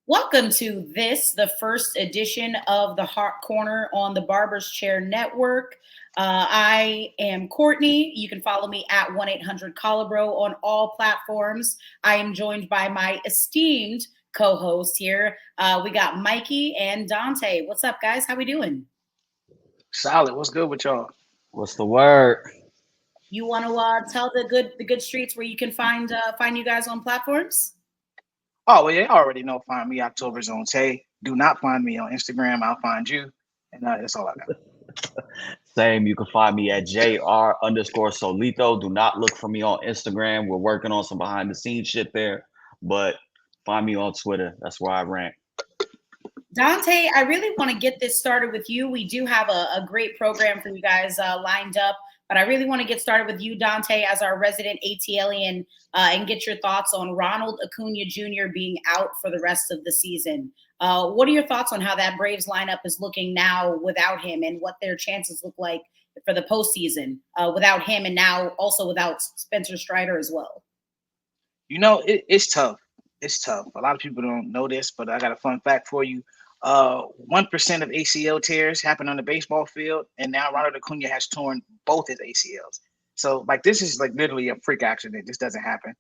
Welcome to the first edition of the Hot Corner on the Barber's Chair Network. I am Courtney. You can follow me at 1-800-Colabro on all platforms. I am joined by my esteemed co-host here. We got Mikey and Dante. What's up, guys? How we doing? Solid. What's good with y'all? What's the word? You want to tell the good streets where you can find you guys on platforms? Oh, well, you already know. Find me October Zone Tay. Do not find me on Instagram. I'll find you, and that's all I got. Same. You can find me at JR_Solito. Do not look for me on Instagram. We're working on some behind the scenes shit there, but find me on Twitter. That's where I rant. Dante, I really want to get this started with you. We do have a great program for you guys lined up, but I really want to get started with you, Dante, as our resident ATLian, and get your thoughts on Ronald Acuna Jr. being out for the rest of the season. What are your thoughts on how that Braves lineup is looking now without him, and what their chances look like for the postseason without him, and now also without Spencer Strider as well? You know, it's tough. It's tough. A lot of people don't know this, but I got a fun fact for you. 1% of ACL tears happen on the baseball field, and now Ronald Acuna has torn both his ACLs. So, this is literally a freak accident. This doesn't happen.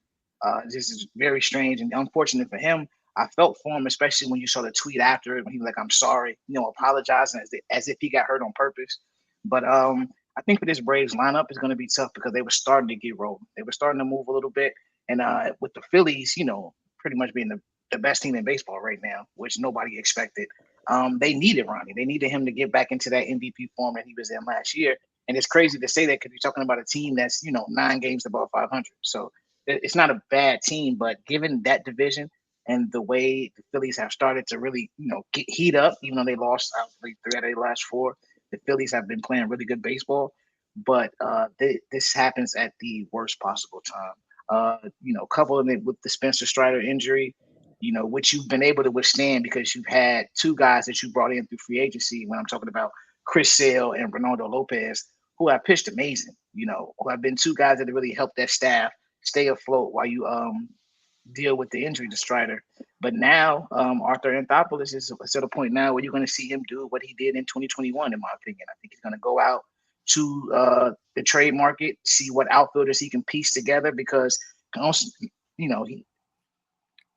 This is very strange and unfortunate for him. I felt for him, especially when you saw the tweet after it, when he was like, "I'm sorry," apologizing as if he got hurt on purpose. But I think for this Braves lineup, it's going to be tough because they were starting to get rolled. They were starting to move a little bit, and with the Phillies, pretty much being the best team in baseball right now, which nobody expected. They needed Ronnie. They needed him to get back into that MVP form that he was in last year. And it's crazy to say that because you're talking about a team that's, 9 games above 500. So it's not a bad team, but given that division and the way the Phillies have started to really, get heat up, even though they lost 3 out of their last 4, the Phillies have been playing really good baseball. But this happens at the worst possible time. Coupling it with the Spencer Strider injury, which you've been able to withstand because you've had 2 guys that you brought in through free agency. When I'm talking about Chris Sale and Ronaldo Lopez, who have pitched amazing, who have been 2 guys that have really helped that staff stay afloat while you deal with the injury to Strider. But now Arthur Anthopoulos is at a point now where you're going to see him do what he did in 2021, in my opinion. I think he's going to go out to the trade market, see what outfielders he can piece together because,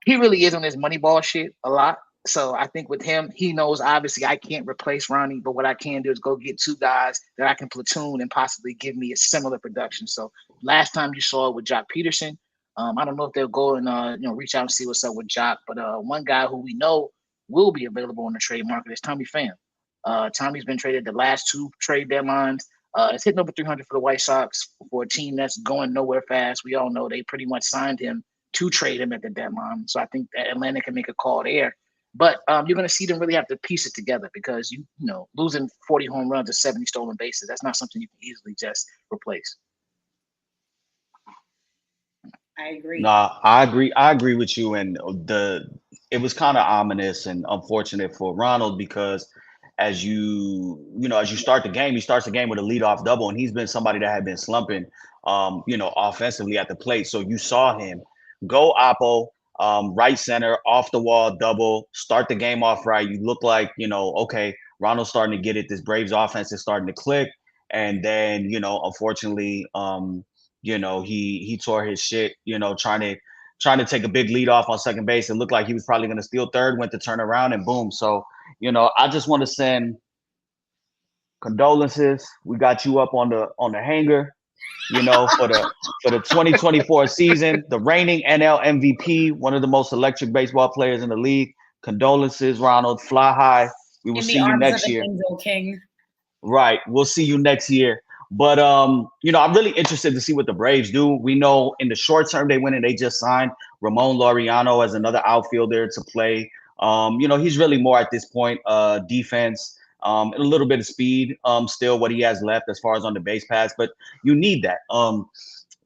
he really is on his money ball shit a lot. So I think with him, he knows obviously I can't replace Ronnie, but what I can do is go get 2 guys that I can platoon and possibly give me a similar production. So last time you saw it with Jock Peterson, I don't know if they'll go and reach out and see what's up with Jock, but one guy who we know will be available on the trade market is Tommy Pham. Tommy's been traded the last 2 trade deadlines. It's hitting over 300 for the White Sox for a team that's going nowhere fast. We all know they pretty much signed him to trade him at the deadline. So I think that Atlanta can make a call there. But you're going to see them really have to piece it together because, losing 40 home runs or 70 stolen bases, that's not something you can easily just replace. I agree. Nah, I agree. I agree with you. And it was kind of ominous and unfortunate for Ronald because as as you start the game, he starts the game with a leadoff double, and he's been somebody that had been slumping, offensively at the plate. So you saw him go oppo, right center, off the wall double, start the game off right. You look like, okay, Ronald's starting to get it. This Braves offense is starting to click. And then, unfortunately, he tore his shit, trying to take a big lead off on second base. It looked like he was probably going to steal third, went to turn around and boom. So, I just want to send condolences. We got you up on the hanger, for the 2024 season, the reigning NL MVP, one of the most electric baseball players in the league. Condolences, Ronald. Fly high. We will see you next year. Angel King. Right. We'll see you next year. But I'm really interested to see what the Braves do. We know in the short term they went and they just signed Ramon Laureano as another outfielder to play. He's really more at this point defense, a little bit of speed, still what he has left as far as on the base pass, but you need that.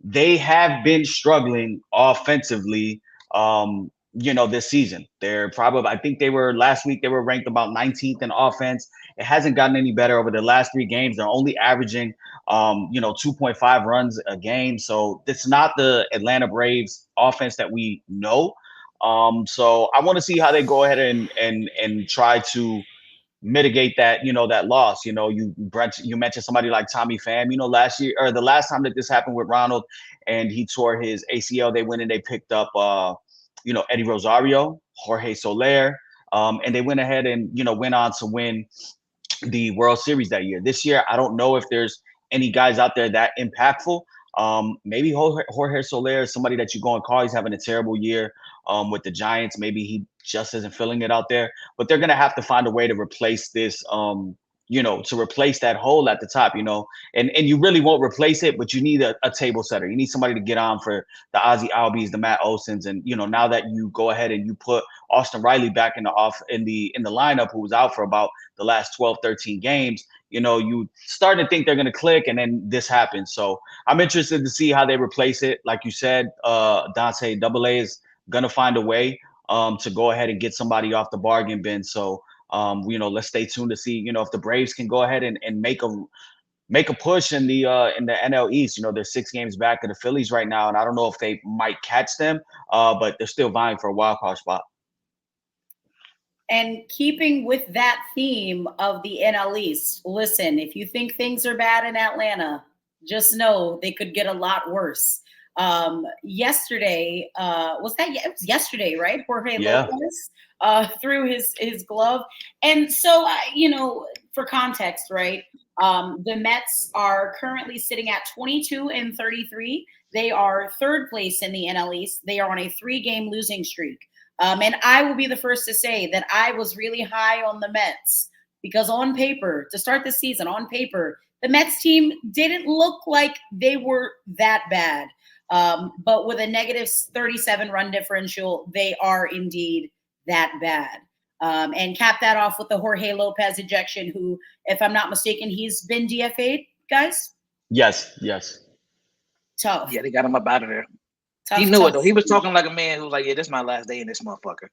They have been struggling offensively, this season. I think last week they were ranked about 19th in offense. It hasn't gotten any better over the last 3 games. They're only averaging, 2.5 runs a game. So it's not the Atlanta Braves offense that we know. So I want to see how they go ahead and try to mitigate that, that loss. You Brent, you mentioned somebody like Tommy Pham. Last year or the last time that this happened with Ronald and he tore his ACL, they went and they picked up Eddie Rosario, Jorge Soler, and they went ahead and went on to win the World Series that year. This year, I don't know if there's any guys out there that impactful. Maybe Jorge Soler is somebody that you go and call. He's having a terrible year with the Giants. Maybe he just isn't feeling it out there. But they're going to have to find a way to replace this, to replace that hole at the top, and you really won't replace it, but you need a table setter. You need somebody to get on for the Ozzie Albies, the Matt Olsons. And, now that you go ahead and you put Austin Riley back in the lineup, who was out for about the last 12, 13 games, you start to think they're going to click, and then this happens. So I'm interested to see how they replace it. Like you said, Dante, Double-A is going to find a way to go ahead and get somebody off the bargain bin. So, let's stay tuned to see, if the Braves can go ahead and make a push in the NL East. They're 6 games back of the Phillies right now, and I don't know if they might catch them, but they're still vying for a wild card spot. And keeping with that theme of the NL East, listen, if you think things are bad in Atlanta, just know they could get a lot worse. Yesterday, it was yesterday, right? Jorge Lopez threw his glove. And so, for context, right? The Mets are currently sitting at 22-33. They are 3rd place in the NL East. They are on a 3-game losing streak. And I will be the first to say that I was really high on the Mets because on paper, to start the season, the Mets team didn't look like they were that bad. But with a negative 37 run differential, they are indeed that bad. And cap that off with the Jorge Lopez ejection, who, if I'm not mistaken, he's been DFA'd, guys? Yes. Tough. Yeah, they got him up out of there. He knew it, though. He was talking like a man who was like, yeah, this is my last day in this motherfucker.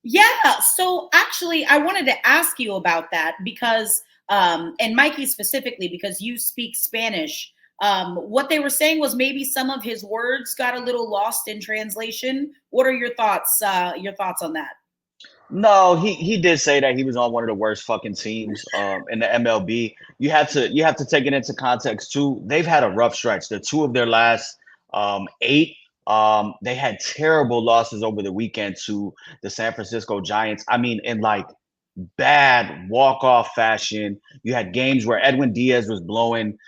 Yeah. So actually, I wanted to ask you about that because, and Mikey specifically, because you speak Spanish. What they were saying was maybe some of his words got a little lost in translation. What are your thoughts? Your thoughts on that? No, he did say that he was on one of the worst fucking teams in the MLB. You have to take it into context too. They've had a rough stretch. The 2 of their last 8. They had terrible losses over the weekend to the San Francisco Giants. I mean, in like bad walk-off fashion. You had games where Edwin Diaz was blowing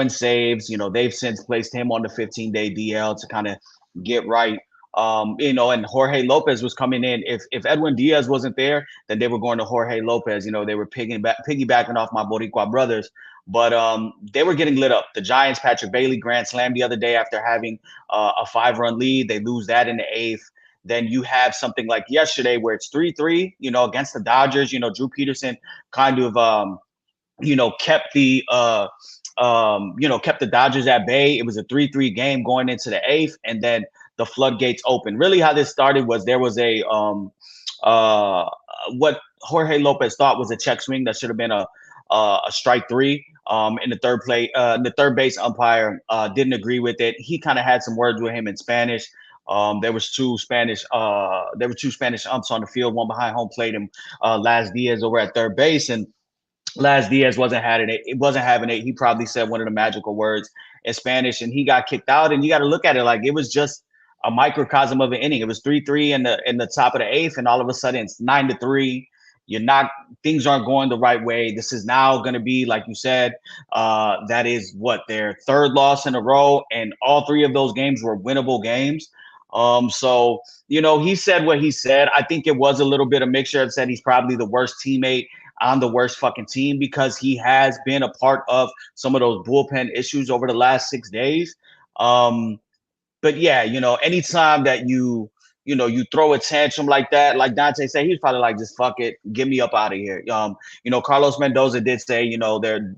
saves. They've since placed him on the 15-day DL to kind of get right. And Jorge Lopez was coming in. If Edwin Diaz wasn't there, then they were going to Jorge Lopez. They were piggybacking off my Boricua brothers. But they were getting lit up. The Giants, Patrick Bailey grand slam the other day after having a 5-run lead. They lose that in the 8th. Then you have something like yesterday where it's 3-3, against the Dodgers. Drew Peterson kind of, kept the Dodgers at bay. It was a 3-3 game going into the 8th, and then the floodgates open. Really, how this started was there was a what Jorge Lopez thought was a check swing that should have been a strike 3. In the third base umpire didn't agree with it. He kind of had some words with him in Spanish. There were two Spanish umps on the field, one behind home plate and Laz Diaz over at third base. And Laz Diaz wasn't having it. He probably said one of the magical words in Spanish, and he got kicked out. And you got to look at it like it was just a microcosm of an inning. It was 3-3 in the top of the 8th, and all of a sudden it's 9-3. Things aren't going the right way. This is now going to be, like you said, that is their 3rd loss in a row, and all 3 of those games were winnable games. So he said what he said. I think it was a little bit of mixture. It said he's probably the worst teammate on the worst fucking team because he has been a part of some of those bullpen issues over the last 6 days. But yeah, anytime that you throw a tantrum like that, like Dante said, he's probably like, just fuck it, get me up out of here. Carlos Mendoza did say, their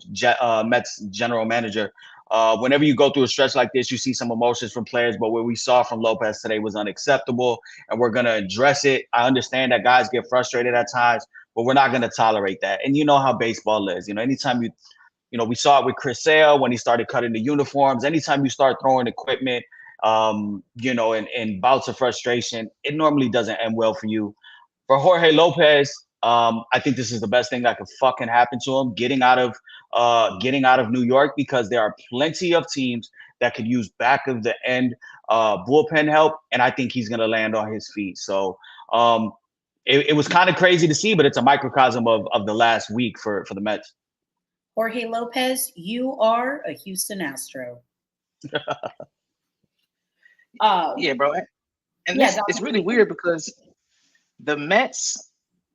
Mets general manager, whenever you go through a stretch like this, you see some emotions from players, but what we saw from Lopez today was unacceptable, and we're going to address it. I understand that guys get frustrated at times, but we're not going to tolerate that. And you know how baseball is. Anytime we saw it with Chris Sale when he started cutting the uniforms. Anytime you start throwing equipment in bouts of frustration, it normally doesn't end well for you. For Jorge Lopez, I think this is the best thing that could fucking happen to him, getting out of New York, because there are plenty of teams that could use back of the end bullpen help, and I think he's gonna land on his feet. So it was kind of crazy to see, but it's a microcosm of the last week for the Mets. Jorge Lopez, you are a Houston Astro. Yeah, bro. And it's really weird because the Mets,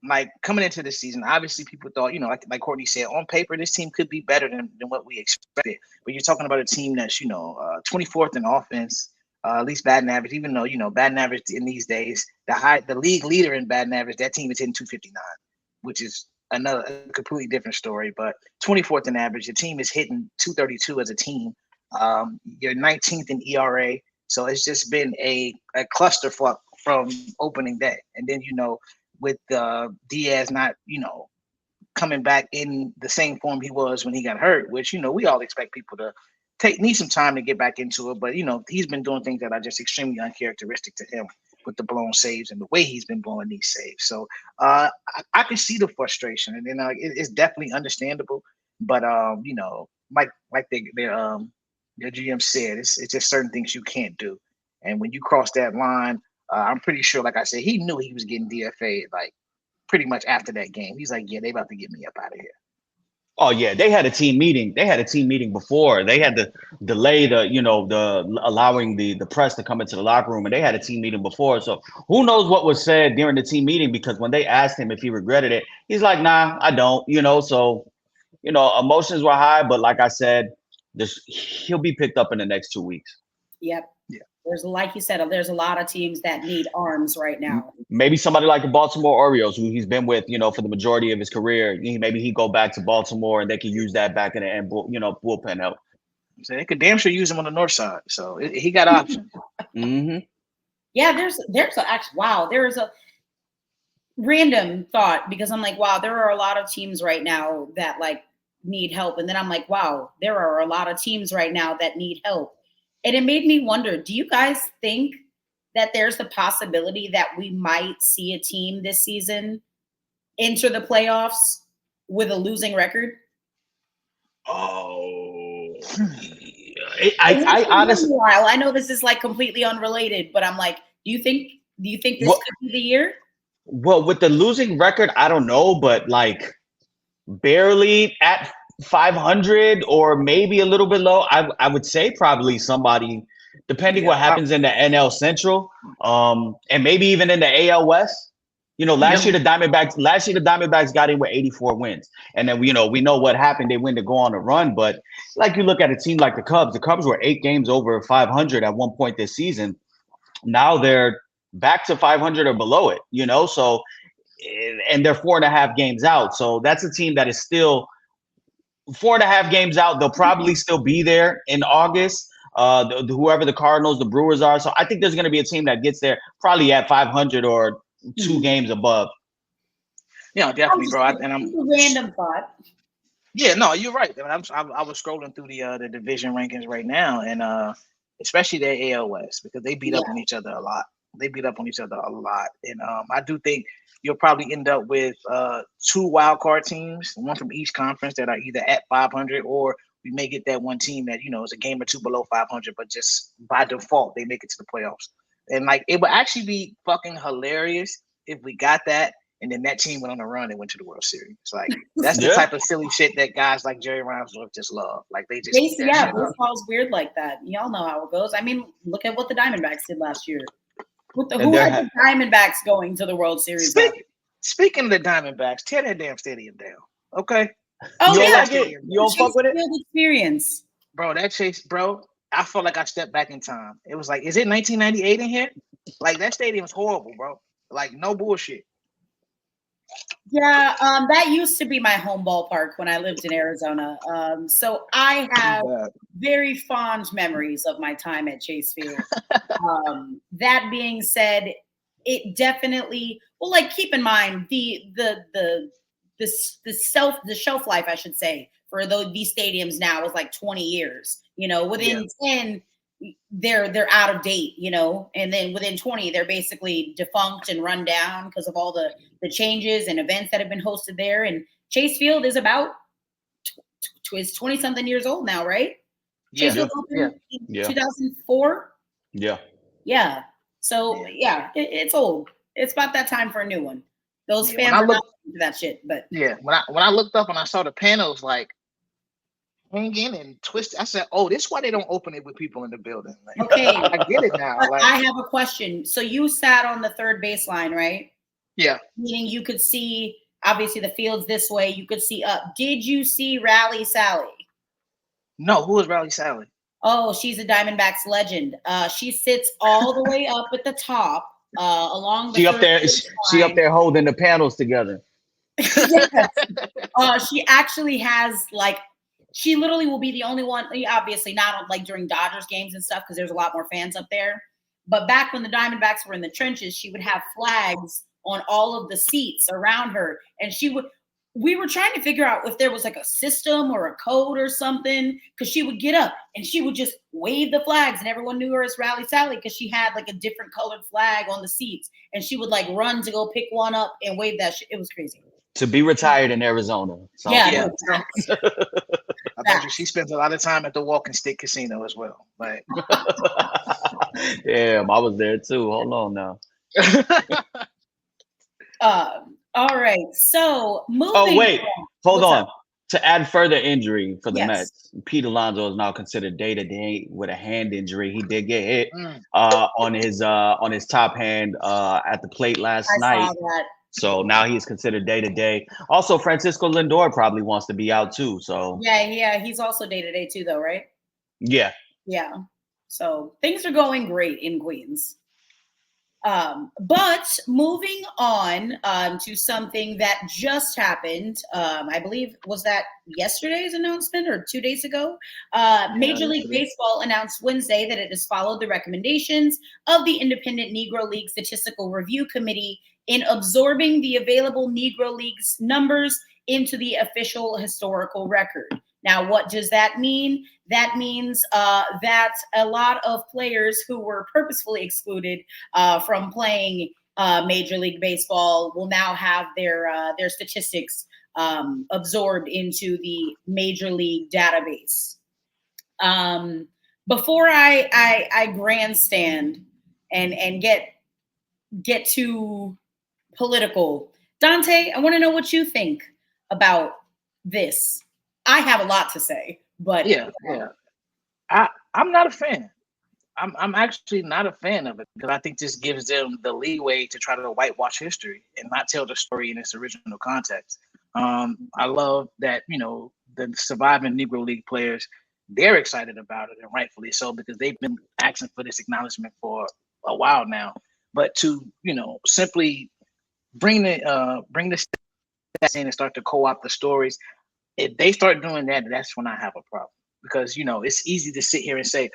like coming into the season, obviously people thought, like Courtney said, on paper, this team could be better than what we expected. But you're talking about a team that's, 24th in offense, at least batting average, even though, batting average in these days, the league leader in batting average, that team is hitting 259, which is another completely different story. But 24th in average, the team is hitting 232 as a team. You're 19th in ERA. So it's just been a clusterfuck from opening day. And then, with Diaz not, coming back in the same form he was when he got hurt, which, we all expect people to need some time to get back into it. But, he's been doing things that are just extremely uncharacteristic to him with the blown saves and the way he's been blowing these saves. So I can see the frustration, and then it's definitely understandable. But, like their GM said, it's just certain things you can't do. And when you cross that line, I'm pretty sure, like I said, he knew he was getting DFA'd like pretty much after that game. He's like, yeah, they about to get me up out of here. Oh yeah, they had a team meeting. They had a team meeting before. They had to delay the allowing the press to come into the locker room, and they had a team meeting before. So who knows what was said during the team meeting? Because when they asked him if he regretted it, he's like, nah, I don't. So emotions were high, but like I said, he'll be picked up in the next 2 weeks. Yep. Yeah. Like you said, there's a lot of teams that need arms right now. Maybe somebody like the Baltimore Orioles, who he's been with, for the majority of his career. Maybe he go back to Baltimore and they can use that back in the end, bullpen help. So they could damn sure use him on the north side. So he got options. Mm-hmm. Yeah, there's a random thought, because I'm like, wow, there are a lot of teams right now that like need help. And then I'm like, wow, there are a lot of teams right now that need help. And it made me wonder, do you guys think that there's the possibility that we might see a team this season enter the playoffs with a losing record? Oh, I honestly, I know this is like completely unrelated, but I'm like, do you think this could be the year? Well, with the losing record, I don't know, but like barely at 500 or maybe a little bit low. I would say probably somebody, depending what happens in the NL Central, and maybe even in the AL West. Last year the Diamondbacks got in with 84 wins, and then we know what happened. They win to go on a run, but like you look at a team like the Cubs. The Cubs were 8 games over 500 at one point this season. Now they're back to 500 or below it. So, and they're 4.5 games out. So that's a team that is still 4.5 games out. They'll probably still be there in August. Whoever the Cardinals, the Brewers are. So I think there's going to be a team that gets there probably at 500 or 2 games above. Yeah, definitely, bro. And I'm a random thought. Yeah, no, you're right. I was scrolling through the division rankings right now, and especially the AL West, because they beat up on each other a lot. And I do think you'll probably end up with 2 wild card teams, one from each conference, that are either at 500, or we may get that one team that is a game or 2 below 500, but just by default they make it to the playoffs. And like, it would actually be fucking hilarious if we got that, and then that team went on a run and went to the World Series. It's like, that's the type of silly shit that guys like Jerry Reinsdorf just love. Like, they just baseball's weird like that. Y'all know how it goes. I mean, look at what the Diamondbacks did last year. Who had the Diamondbacks going to the World Series? Speaking of the Diamondbacks, tear that damn stadium down, okay? Oh, you don't fuck with it? Experience. Bro, that Chase, bro, I felt like I stepped back in time. It was like, is it 1998 in here? Like, that stadium's horrible, bro. Like, no bullshit. Yeah, that used to be my home ballpark when I lived in Arizona. So I have very fond memories of my time at Chase Field. That being said, it definitely, well, like, keep in mind the shelf life, I should say, for these stadiums now is like 20 years. Within 10, they're out of date, you know, and then within 20 they're basically defunct and run down because of all the changes and events that have been hosted there. And Chase Field is about is 20 something years old now, right? Yeah. Chase Field opened in 2004. Yeah. So it's old. It's about that time for a new one. Those fans are not into that shit. But when I looked up and I saw the panels like hanging and twisted, I said, "Oh, this is why they don't open it with people in the building." Like, okay, I get it now. Like, I have a question. So you sat on the third baseline, right? Yeah. Meaning you could see obviously the field's this way. You could see up. Did you see Rally Sally? No, who is Rally Sally? Oh, she's a Diamondbacks legend. She sits all the way up at the top. Along the she up there holding the panels together. Yes. She actually has she literally will be the only one, obviously not like during Dodgers games and stuff because there's a lot more fans up there, but back when the Diamondbacks were in the trenches, she would have flags on all of the seats around her, and we were trying to figure out if there was like a system or a code or something, because she would get up and she would just wave the flags and everyone knew her as Rally Sally because she had like a different colored flag on the seats, and she would like run to go pick one up and wave that shit. It was crazy. To be retired in Arizona. So. Yeah. I bet you she spends a lot of time at the Walking Stick Casino as well. Like, damn, I was there too. Hold on now. All right. So moving. Oh wait, hold on. To add further injury for the Mets, Pete Alonso is now considered day-to-day with a hand injury. He did get hit on his top hand at the plate last night. Saw that. So now he's considered day-to-day. Also, Francisco Lindor probably wants to be out too. So yeah, he's also day-to-day too, though, right? Yeah. So things are going great in Queens. But moving on to something that just happened, I believe, was that yesterday's announcement or 2 days ago? Major League Baseball announced Wednesday that it has followed the recommendations of the Independent Negro League Statistical Review Committee in absorbing the available Negro League's numbers into the official historical record. Now, what does that mean? That means that a lot of players who were purposefully excluded from playing Major League Baseball will now have their statistics absorbed into the Major League database. Before I grandstand and get too political, Dante, I want to know what you think about this. I have a lot to say, but I'm not a fan. I'm actually not a fan of it because I think this gives them the leeway to try to whitewash history and not tell the story in its original context. I love that, the surviving Negro League players, they're excited about it, and rightfully so, because they've been asking for this acknowledgement for a while now. But to, simply bring the stats in and start to co-opt the stories, if they start doing that, that's when I have a problem. Because, it's easy to sit here and say,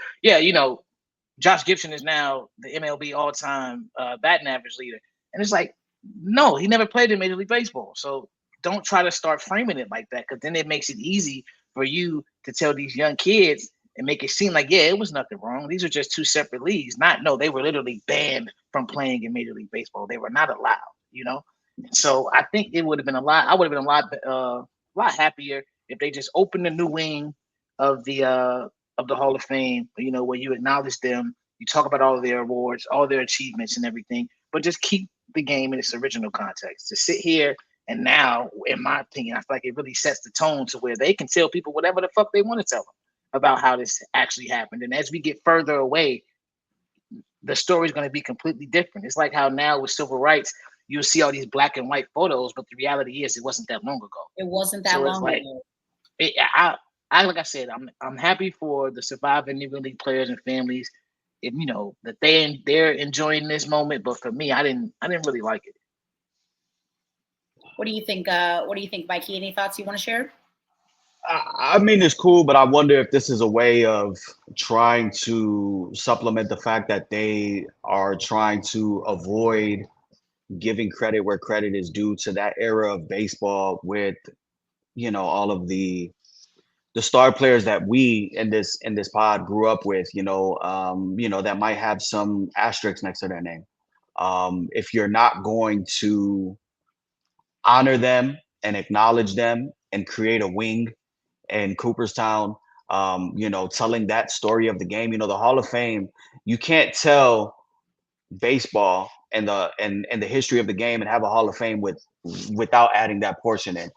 Josh Gibson is now the MLB all-time batting average leader. And it's like, no, he never played in Major League Baseball. So don't try to start framing it like that, because then it makes it easy for you to tell these young kids and make it seem like, it was nothing wrong. These are just two separate leagues. No, they were literally banned from playing in Major League Baseball. They were not allowed, So I think I would have been a lot happier if they just opened a new wing of the Hall of Fame, where you acknowledge them, you talk about all of their awards, all their achievements and everything, but just keep the game in its original context. To sit here and now, in my opinion, I feel like it really sets the tone to where they can tell people whatever the fuck they want to tell them about how this actually happened. And as we get further away, the story is going to be completely different. It's like how now with civil rights, you'll see all these black and white photos, but the reality is it wasn't that long ago. It wasn't that long ago. Like I said, I'm happy for the surviving Negro League players and families, that they're enjoying this moment. But for me, I didn't really like it. What do you think? Mikey? Any thoughts you want to share? I mean, it's cool, but I wonder if this is a way of trying to supplement the fact that they are trying to avoid giving credit where credit is due to that era of baseball with, all of the the star players that we in this pod grew up with, that might have some asterisks next to their name. If you're not going to honor them and acknowledge them and create a wing in Cooperstown, telling that story of the game, the Hall of Fame, you can't tell baseball and the history of the game and have a Hall of Fame without adding that portion in.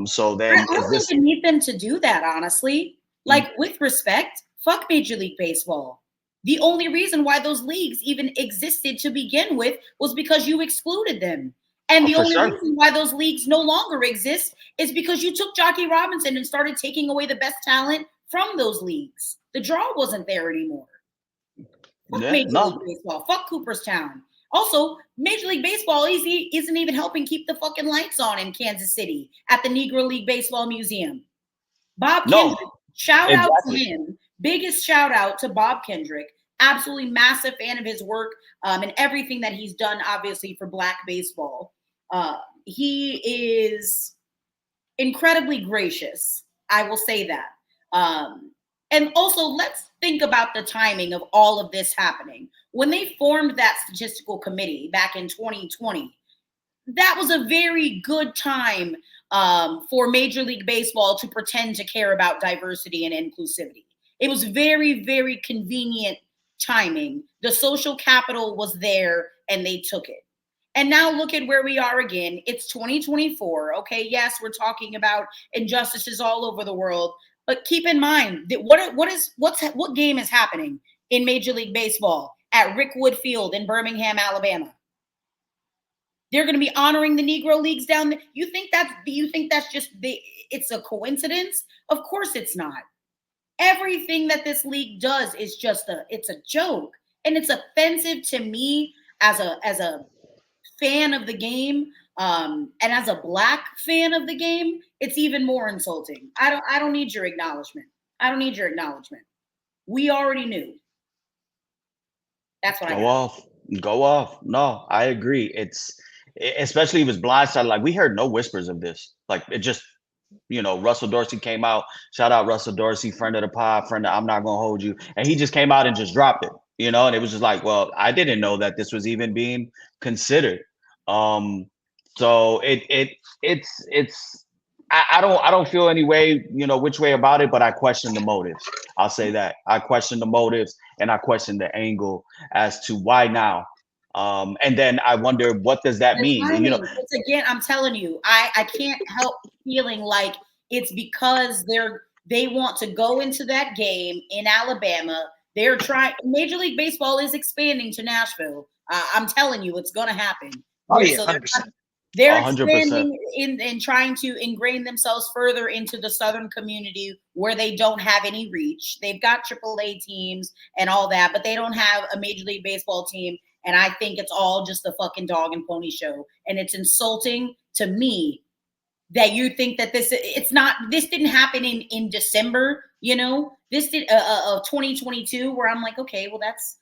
So then I don't even need them to do that, honestly. Like, with respect, fuck Major League Baseball. The only reason why those leagues even existed to begin with was because you excluded them. And the only reason why those leagues no longer exist is because you took Jackie Robinson and started taking away the best talent from those leagues. The draw wasn't there anymore. Fuck Major League Baseball. Fuck Cooperstown. Also, Major League Baseball isn't even helping keep the fucking lights on in Kansas City at the Negro League Baseball Museum. Bob Kendrick, shout out to him. Biggest shout out to Bob Kendrick. Absolutely massive fan of his work and everything that he's done, obviously, for Black baseball. He is incredibly gracious. I will say that. And also, let's think about the timing of all of this happening. When they formed that statistical committee back in 2020, that was a very good time for Major League Baseball to pretend to care about diversity and inclusivity. It was very, very convenient timing. The social capital was there and they took it. And now look at where we are again. It's 2024. Okay, yes, we're talking about injustices all over the world. But keep in mind that what game is happening in Major League Baseball at Rickwood Field in Birmingham, Alabama? They're going to be honoring the Negro Leagues down there. You think that's just it's a coincidence? Of course it's not. Everything that this league does is it's a joke, and it's offensive to me as a fan of the game. And as a Black fan of the game, it's even more insulting. I don't need your acknowledgement. I don't need your acknowledgement. We already knew. That's what I got. Go off. No, I agree. Especially it was blindsided. Like, we heard no whispers of this. Like, it just, Russell Dorsey came out. Shout out Russell Dorsey, friend of the pod, friend of I'm Not Gonna Hold You. And he just came out and just dropped it, and it was just like, well, I didn't know that this was even being considered. So I don't feel any way, which way about it, but I question the motives. I'll say that. I question the motives and I question the angle as to why now. And then I wonder, what does that mean? It's, again, I'm telling you, I can't help feeling like it's because they want to go into that game in Alabama. They're trying. Major League Baseball is expanding to Nashville. I'm telling you, it's going to happen. Oh yeah, 100%. They're expanding and trying to ingrain themselves further into the Southern community where they don't have any reach. They've got AAA teams and all that, but they don't have a Major League Baseball team. And I think it's all just a fucking dog and pony show. And it's insulting to me that you think that this didn't happen in December, this did of 2022, where I'm like, okay, well, that's,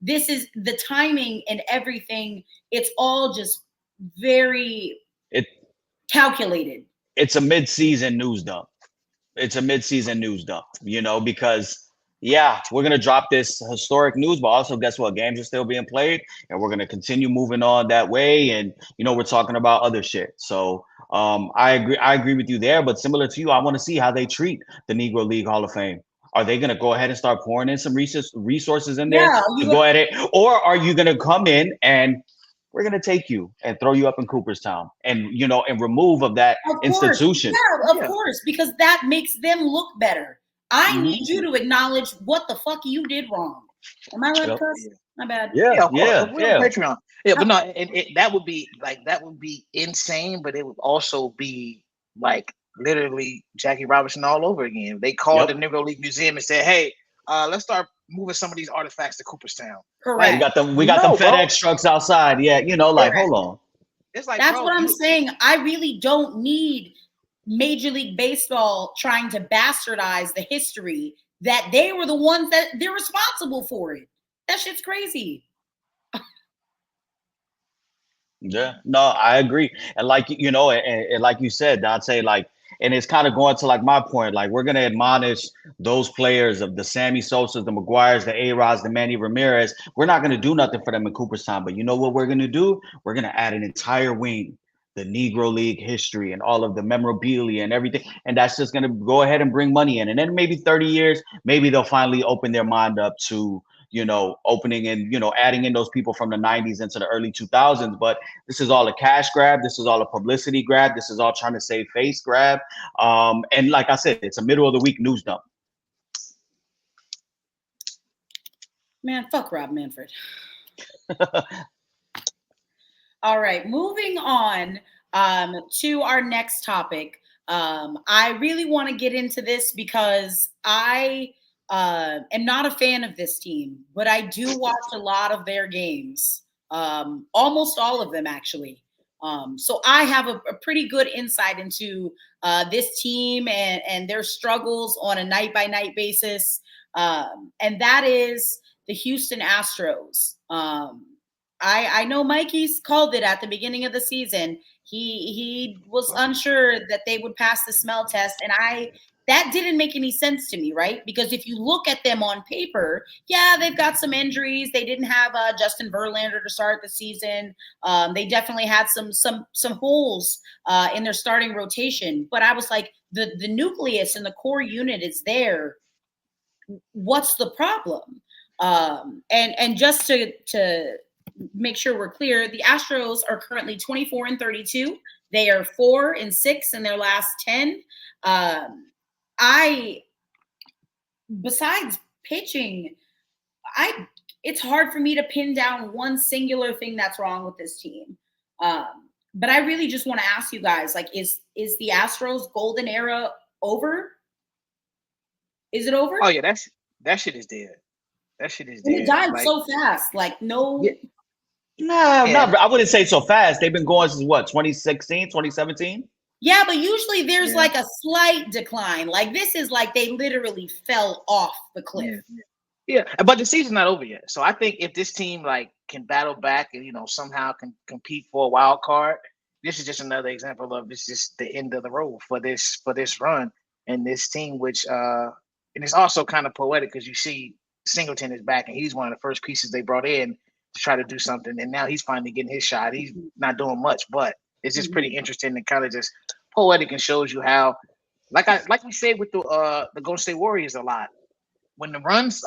this is the timing and everything. It's all just very calculated. It's a mid-season news dump. Because we're going to drop this historic news, but also guess what? Games are still being played and we're going to continue moving on that way. And, we're talking about other shit. So I agree with you there, but similar to you, I want to see how they treat the Negro League Hall of Fame. Are they going to go ahead and start pouring in some resources in there to go ahead or are you going to come in and we're going to take you and throw you up in Cooperstown and, and remove of that institution? Yeah, of course, because that makes them look better. I need you to acknowledge what the fuck you did wrong. Am I right, Cuz? My bad. Yeah. Patreon. Yeah, but no, that would be insane, but it would also be like literally Jackie Robinson all over again. They called the Negro League Museum and said, "Hey, let's start moving some of these artifacts to Cooperstown." Correct. We got them FedEx trucks outside. Yeah, hold on. It's like, that's what I'm saying. I really don't need Major League Baseball trying to bastardize the history that they were the ones that they're responsible for it. That shit's crazy. Yeah, no, I agree. And like, and like you said, Dante, like, And it's kind of going to like my point, like we're going to admonish those players of the Sammy Sosas, the McGuires, the A-Rods, the Manny Ramirez. We're not going to do nothing for them in Cooperstown. But you know what we're going to do? We're going to add an entire wing, the Negro League history and all of the memorabilia and everything. And that's just going to go ahead and bring money in. And then maybe 30 years, maybe they'll finally open their mind up to, opening and, adding in those people from the 90s into the early 2000s. But this is all a cash grab. This is all a publicity grab. This is all trying to save face grab. And like I said, it's a middle of the week news dump. Man, fuck Rob Manfred. All right, moving on to our next topic. I really want to get into this because I am not a fan of this team, but I do watch a lot of their games, almost all of them actually. So I have a pretty good insight into this team and their struggles on a night-by-night basis, and that is the Houston Astros. I know Mikey's called it at the beginning of the season. He was unsure that they would pass the smell test, and that didn't make any sense to me, right? Because if you look at them on paper, yeah, they've got some injuries. They didn't have Justin Verlander to start the season. They definitely had some holes in their starting rotation. But I was like, the nucleus and the core unit is there. What's the problem? And just to make sure we're clear, the Astros are currently 24-32. They are 4-6 in their last 10. Besides pitching, it's hard for me to pin down one singular thing that's wrong with this team. But I really just want to ask you guys, like, is the Astros golden era over? Is it over? Oh yeah, that shit is dead. That shit is dead. And it died so fast. Like, no. Yeah. I wouldn't say so fast. They've been going since what, 2016, 2017? Yeah, but usually there's like a slight decline. Like, this is like they literally fell off the cliff. Yeah, but the season's not over yet. So I think if this team like can battle back and somehow can compete for a wild card, this is just another example of this is the end of the road for this run and this team. Which and it's also kind of poetic because you see Singleton is back and he's one of the first pieces they brought in to try to do something, and now he's finally getting his shot. He's not doing much, but it's just pretty interesting and kind of just poetic and shows you how, like we said with the Golden State Warriors a lot, when runs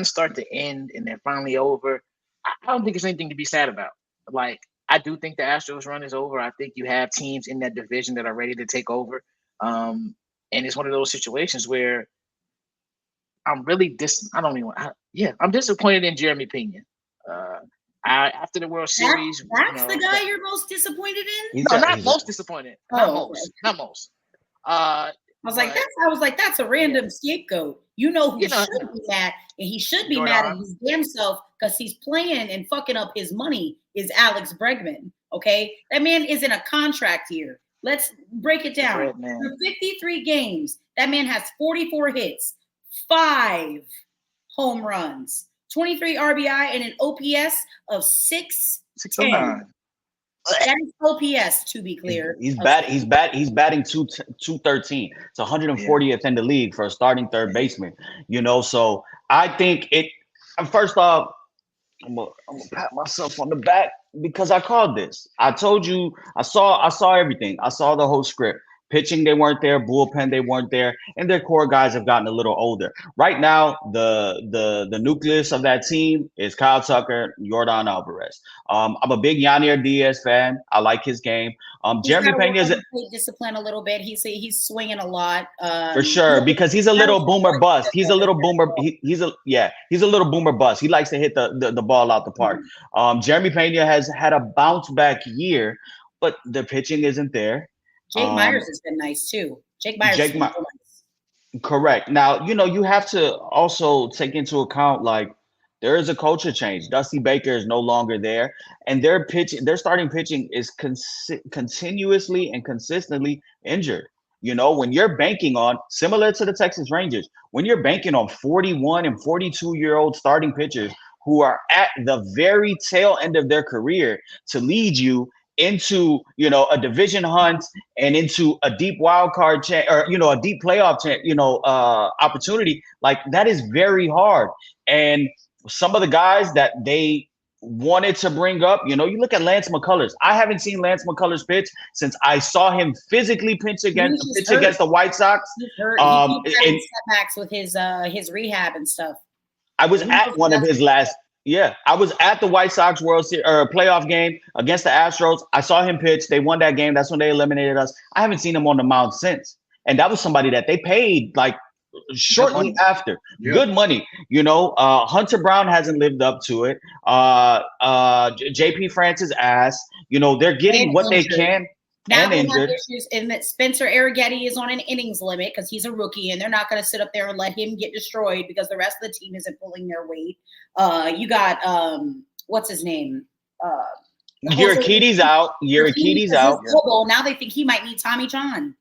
start to end and they're finally over, I don't think it's anything to be sad about. Like, I do think the Astros run is over. I think you have teams in that division that are ready to take over, and it's one of those situations where I'm really I'm disappointed in Jeremy Pena. After the World Series, that's the guy you're most disappointed in? No, not most disappointed. Not most. I was like, that's a random scapegoat. Who should be mad, and he should be mad at his damn self because he's playing and fucking up his money, is Alex Bregman. Okay? That man is in a contract here. Let's break it down. For 53 games, that man has 44 hits, 5 home runs, 23 RBI, and an OPS of 610. That is OPS, to be clear. He's batting 213. It's 140th in the league for a starting third baseman. So I think it. First off, I'm gonna pat myself on the back because I called this. I told you. I saw everything. I saw the whole script. Pitching, they weren't there. Bullpen, they weren't there. And their core guys have gotten a little older. Right now, the nucleus of that team is Kyle Tucker, Yordan Alvarez. I'm a big Yanier Diaz fan. I like his game. Jeremy Pena is discipline a little bit. He's swinging a lot. For sure, because he's a little boomer bust. He's a little boomer. He's a little boomer bust. He likes to hit the ball out the park. Jeremy Pena has had a bounce back year, but the pitching isn't there. Jake Myers has been nice too. Jake Myers. Nice. Correct. Now, you have to also take into account, like, there is a culture change. Dusty Baker is no longer there, and their starting pitching is continuously and consistently injured. When you're banking on, similar to the Texas Rangers, when you're banking on 41 and 42-year-old starting pitchers who are at the very tail end of their career to lead you into, you know, a division hunt and into a deep wild card or, you know, a deep playoff opportunity, like that is very hard. And some of the guys that they wanted to bring up, you know, you look at Lance McCullers. I haven't seen Lance McCullers pitch since I saw him physically pitch against the White Sox. He's hurt. He keeps having setbacks with his rehab and stuff. I was at one of his last. Yeah, I was at the White Sox World Series or playoff game against the Astros. I saw him pitch. They won that game. That's when they eliminated us. I haven't seen him on the mound since. And that was somebody that they paid like shortly after. Yeah. Good money. You know, Hunter Brown hasn't lived up to it. JP Francis ass. You know, they're getting what they can. Now we have issues in that Spencer Arrighetti is on an innings limit because he's a rookie, and they're not going to sit up there and let him get destroyed because the rest of the team isn't pulling their weight. You got what's his name? Uriquity's out. Uriquity's out. Now they think he might need Tommy John.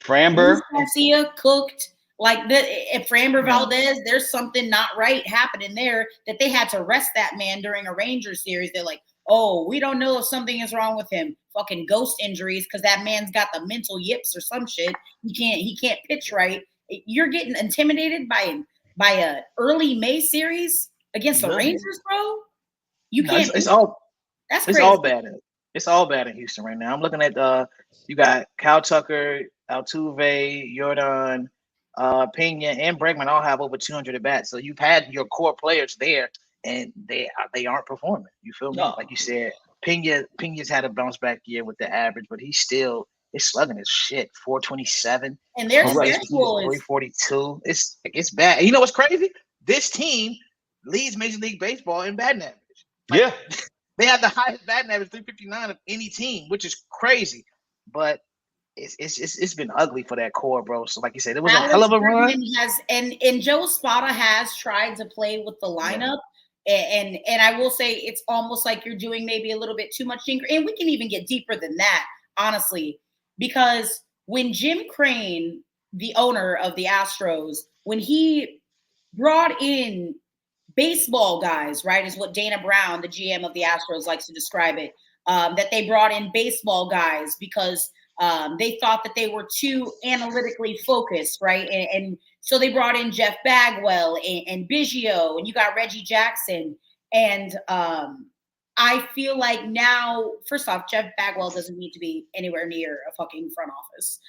Framber Garcia cooked. Like if Framber Valdez, there's something not right happening there that they had to rest that man during a Rangers series. They're like, oh, we don't know if something is wrong with him. Fucking ghost injuries because that man's got the mental yips or some shit. He can't pitch right. You're getting intimidated by a early May series against the Rangers, bro. You can't. It's all bad. It's all bad in Houston right now. I'm looking at you got Kyle Tucker, Altuve, Jordan, Pena, and Bregman all have over 200 at bats. So you've had your core players there, and they aren't performing. You feel me? No. Like you said, Pena's had a bounce back year with the average, but he's still slugging his shit. 427. And their schedule is 342. It's bad. And you know what's crazy? This team leads Major League Baseball in batting average. Like, yeah. They have the highest batting average, 359 of any team, which is crazy. But it's been ugly for that core, bro. So like you said, it was a hell of a run. And Joe Spada has tried to play with the lineup. And I will say it's almost like you're doing maybe a little bit too much tinker. And we can even get deeper than that, honestly, because when Jim Crane, the owner of the Astros, when he brought in baseball guys, right, is what Dana Brown, the GM of the Astros, likes to describe it, that they brought in baseball guys because they thought that they were too analytically focused, right? And so they brought in Jeff Bagwell and Biggio, and you got Reggie Jackson. And I feel like now, first off, Jeff Bagwell doesn't need to be anywhere near a fucking front office,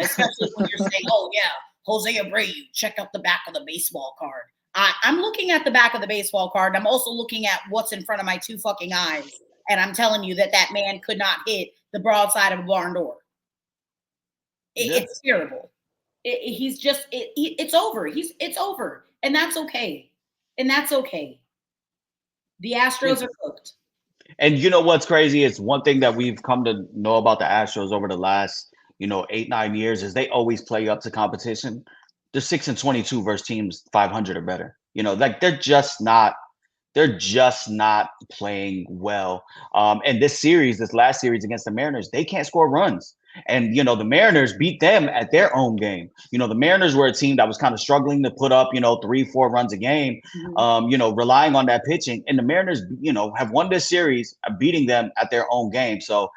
especially when you're saying, oh, yeah, Jose Abreu, check out the back of the baseball card. I'm looking at the back of the baseball card. I'm also looking at what's in front of my two fucking eyes. And I'm telling you that man could not hit the broadside of a barn door. It's terrible. It's over. It's over. And that's okay. The Astros are cooked. And you know what's crazy? It's one thing that we've come to know about the Astros over the last, 8-9 years is they always play up to competition. They're 6-22 versus teams 500 or better. Like they're just not playing well. And this last series against the Mariners, they can't score runs. And, the Mariners beat them at their own game. The Mariners were a team that was kind of struggling to put up, 3-4 runs a game, relying on that pitching. And the Mariners, have won this series, beating them at their own game. So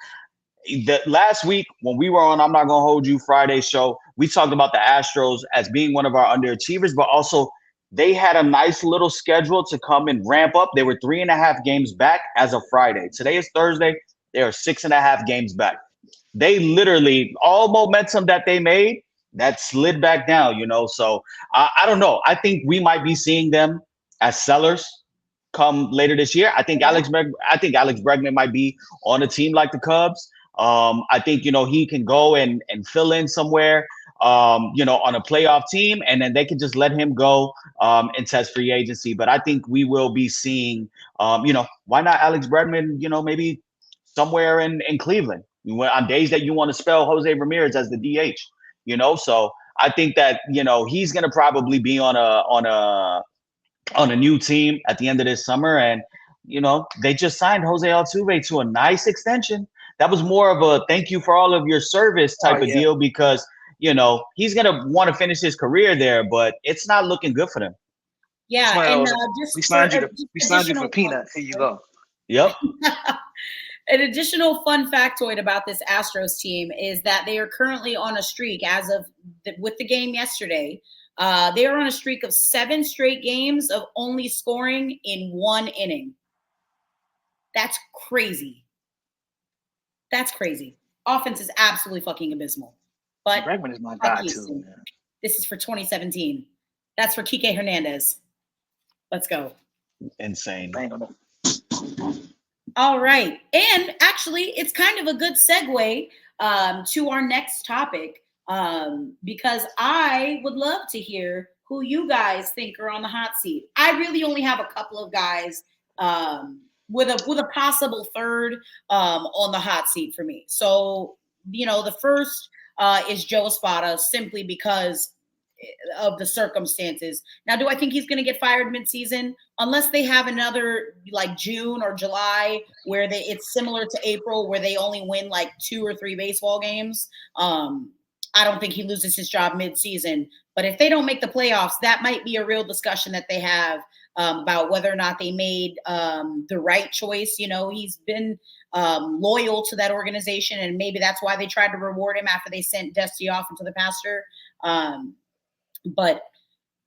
the last week when we were on I'm Not Gonna Hold You Friday show, we talked about the Astros as being one of our underachievers, but also they had a nice little schedule to come and ramp up. They were 3.5 games back as of Friday. Today is Thursday. They are 6.5 games back. They literally, all momentum that they made, that slid back down, So I don't know. I think we might be seeing them as sellers come later this year. I think Alex Bregman might be on a team like the Cubs. I think, he can go and fill in somewhere, on a playoff team, and then they can just let him go and test free agency. But I think we will be seeing, why not Alex Bregman, maybe somewhere in Cleveland on days that you want to spell Jose Ramirez as the DH, So I think that, he's going to probably be on a new team at the end of this summer. And, they just signed Jose Altuve to a nice extension. That was more of a thank you for all of your service type of deal because, he's going to want to finish his career there, but it's not looking good for them. Yeah. And we signed you for peanuts. Here you go. Yep. An additional fun factoid about this Astros team is that they are currently on a streak as of with the game yesterday. They are on a streak of 7 straight games of only scoring in 1 inning. That's crazy. That's crazy. Offense is absolutely fucking abysmal. But Bregman is my guy too. Man. This is for 2017. That's for Kike Hernandez. Let's go. Insane. All right. And actually, it's kind of a good segue to our next topic because I would love to hear who you guys think are on the hot seat. I really only have a couple of guys with a possible third on the hot seat for me. So, the first is Joe Espada, simply because of the circumstances. Now, do I think he's going to get fired midseason? Unless they have another like June or July where it's similar to April where they only win like 2 or 3 baseball games. I don't think he loses his job midseason. But if they don't make the playoffs, that might be a real discussion that they have about whether or not they made the right choice. He's been loyal to that organization, and maybe that's why they tried to reward him after they sent Dusty off into the pasture. But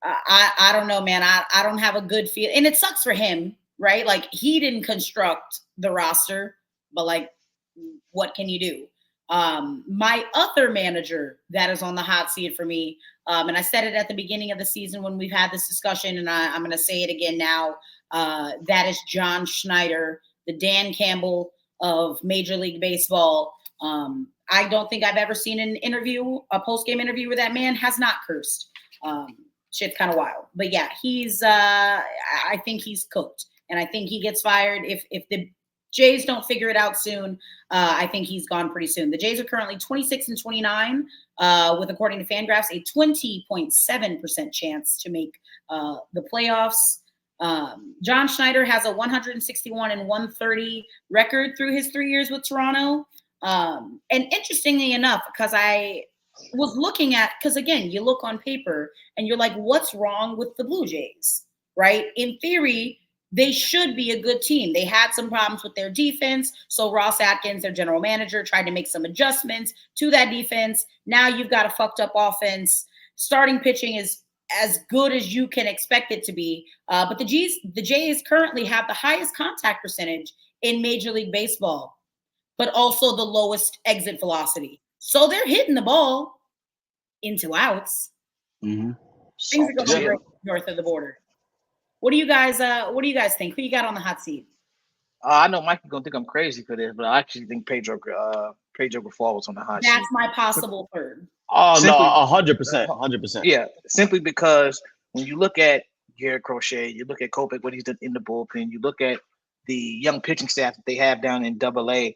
I don't know, man. I don't have a good feel. And it sucks for him, right? Like, he didn't construct the roster, but like, what can you do? My other manager that is on the hot seat for me, and I said it at the beginning of the season when we've had this discussion, and I'm going to say it again now, that is John Schneider, the Dan Campbell of Major League Baseball. I don't think I've ever seen a post-game interview where that man has not cursed. Shit's kind of wild. But yeah, I think he's cooked. And I think he gets fired. If the Jays don't figure it out soon, I think he's gone pretty soon. The Jays are currently 26-29, with, according to Fangraphs, a 20.7% chance to make the playoffs. John Schneider has a 161-130 record through his 3 years with Toronto. And interestingly enough, because I was looking at, because again, you look on paper and you're like, what's wrong with the Blue Jays, right? In theory, they should be a good team. They had some problems with their defense. So Ross Atkins, their general manager, tried to make some adjustments to that defense. Now you've got a fucked up offense. Starting pitching is as good as you can expect it to be. But the Jays currently have the highest contact percentage in Major League Baseball, but also the lowest exit velocity. So they're hitting the ball into outs. Mm-hmm. Things are going great north of the border. What do you guys think? Who you got on the hot seat? I know Mike's gonna think I'm crazy for this, but I actually think Pedro Grifol was on the hot seat. That's my possible third. Oh, no, 100%. Yeah, simply because when you look at Garrett Crochet, you look at Kopech, what he's done in the bullpen, you look at the young pitching staff that they have down in AA,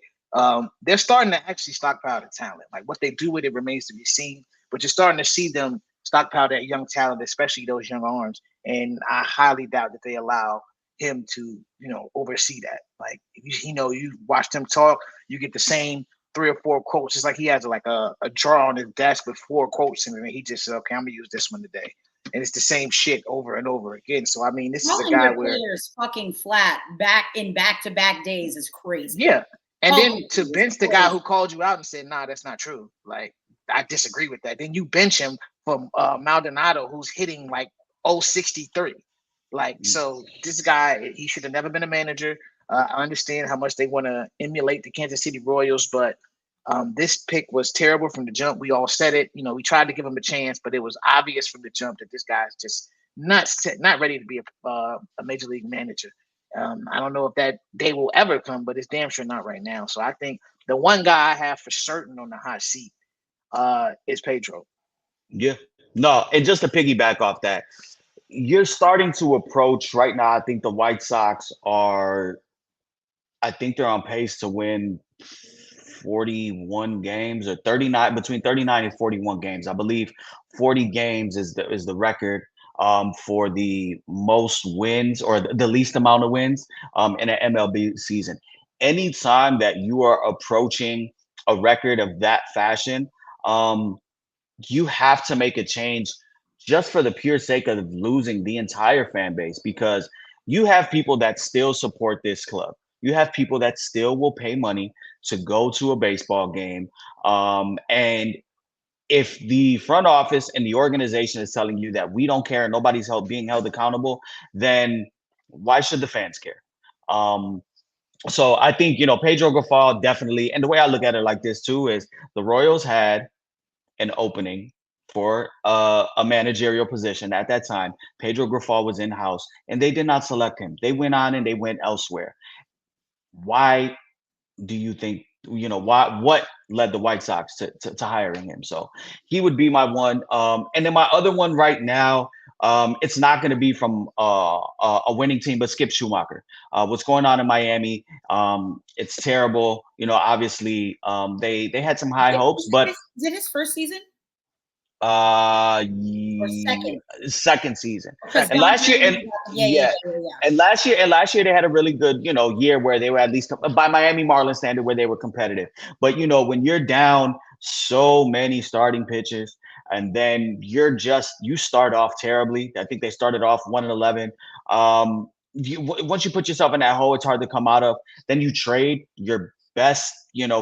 they're starting to actually stockpile the talent. Like, what they do with it remains to be seen, but you're starting to see them stockpile that young talent, especially those young arms. And I highly doubt that they allow him to, oversee that. Like, you watch them talk, you get the same 3 or 4 quotes. It's like he has a drawer on his desk with 4 quotes in it, and he just said, okay, I'm gonna use this one today. And it's the same shit over and over again. So I mean, this is a guy where players fucking flat back-to-back days is crazy. Yeah. And then to bench the guy who called you out and said, nah, that's not true. Like, I disagree with that. Then you bench him from Maldonado, who's hitting like 063. Like, so this guy, he should have never been a manager. I understand how much they want to emulate the Kansas City Royals, but this pick was terrible from the jump. We all said it. We tried to give him a chance, but it was obvious from the jump that this guy's just not ready to be a major league manager. I don't know if that day will ever come, but it's damn sure not right now. So I think the one guy I have for certain on the hot seat is Pedro. Yeah. No, and just to piggyback off that, you're starting to approach right now. I think the White Sox they're on pace to win 41 games or 39, between 39 and 41 games. I believe 40 games is the record for the most wins or the least amount of wins in an MLB season. Anytime that you are approaching a record of that fashion, you have to make a change just for the pure sake of losing the entire fan base, because you have people that still support this club. you have people that still will pay money to go to a baseball game. And if the front office and the organization is telling you that we don't care and nobody's being held accountable, then why should the fans care? So I think, Pedro Grifol definitely, and the way I look at it like this too is the Royals had an opening for a managerial position at that time. Pedro Grifol was in house, and they did not select him. They went on and they went elsewhere. Why do you think, what led the White Sox to hiring him? So he would be my one. And then my other one right now, it's not going to be from a winning team, but Skip Schumacher. What's going on in Miami? It's terrible. Obviously, they had some high hopes, but is it his first season? Or second season. And last year, and last year they had a really good, year where they were at least by Miami Marlins standard where they were competitive. But when you're down so many starting pitchers and then you start off terribly. I think they started off 1-11. Once you put yourself in that hole, it's hard to come out of. Then you trade your best,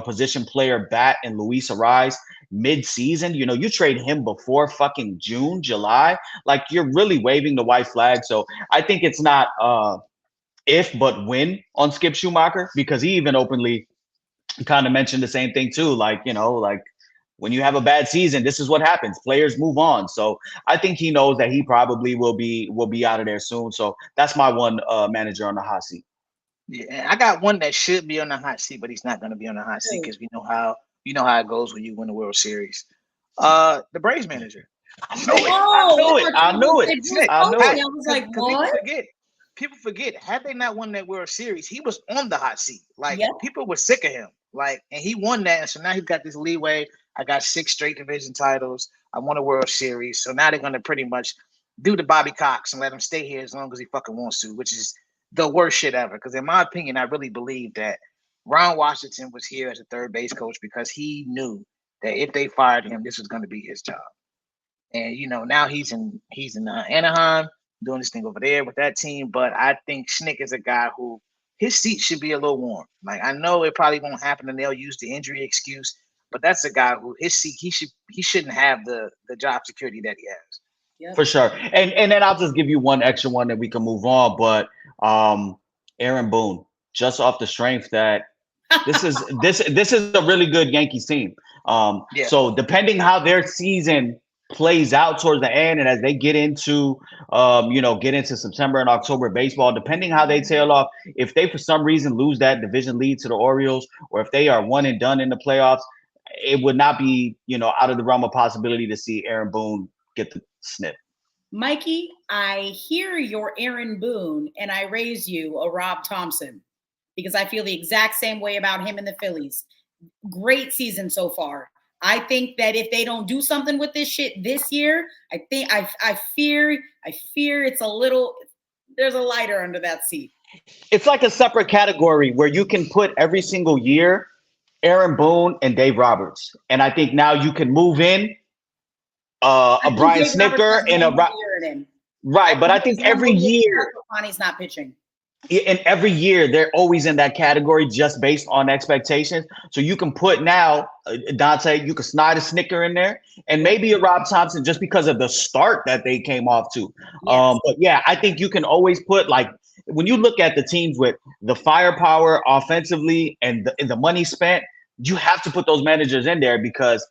position player bat in Luis Ariz mid-season. You trade him before fucking June, July. Like, you're really waving the white flag. So I think it's not if but when on Skip Schumacher, because he even openly kind of mentioned the same thing too. Like, when you have a bad season, this is what happens. Players move on. So I think he knows that he probably will be out of there soon. So that's my one manager on the hot seat. Yeah, I got one that should be on the hot seat, but he's not going to be on the hot seat because we know how it goes when you win the World Series. The Braves manager. I knew it. I was like, what? People forget. Had they not won that World Series, he was on the hot seat. Like, people were sick of him. Like, and he won that, and so now he's got this leeway. I got 6 straight division titles. I won a World Series, so now they're going to pretty much do the Bobby Cox and let him stay here as long as he fucking wants to, which is the worst shit ever. Because in my opinion, I really believe that Ron Washington was here as a third base coach because he knew that if they fired him, this was going to be his job. And now he's in Anaheim doing this thing over there with that team. But I think Schnick is a guy who his seat should be a little warm. Like, I know it probably won't happen, and they'll use the injury excuse. But that's a guy who his seat he shouldn't have the job security that he has. Yep. For sure. And then I'll just give you one extra one that we can move on. But Aaron Boone, just off the strength that this is a really good Yankees team. So depending how their season plays out towards the end, and as they get into September and October baseball, depending how they tail off, if they for some reason lose that division lead to the Orioles, or if they are one and done in the playoffs, it would not be out of the realm of possibility to see Aaron Boone get the snip. Mikey, I hear your Aaron Boone, and I raise you a Rob Thompson because I feel the exact same way about him and the Phillies. Great season so far. I think that if they don't do something with this shit this year, I fear it's a little, there's a lighter under that seat. It's like a separate category where you can put every single year Aaron Boone and Dave Roberts. And I think now you can move in a Brian Snitker and a right. But I think every year Connie's not pitching. And every year they're always in that category just based on expectations. So you can put now Dante, you can slide a Snitker in there and maybe a Rob Thompson just because of the start that they came off to. Yes. But yeah, I think you can always put, like, when you look at the teams with the firepower offensively and the money spent, you have to put those managers in there because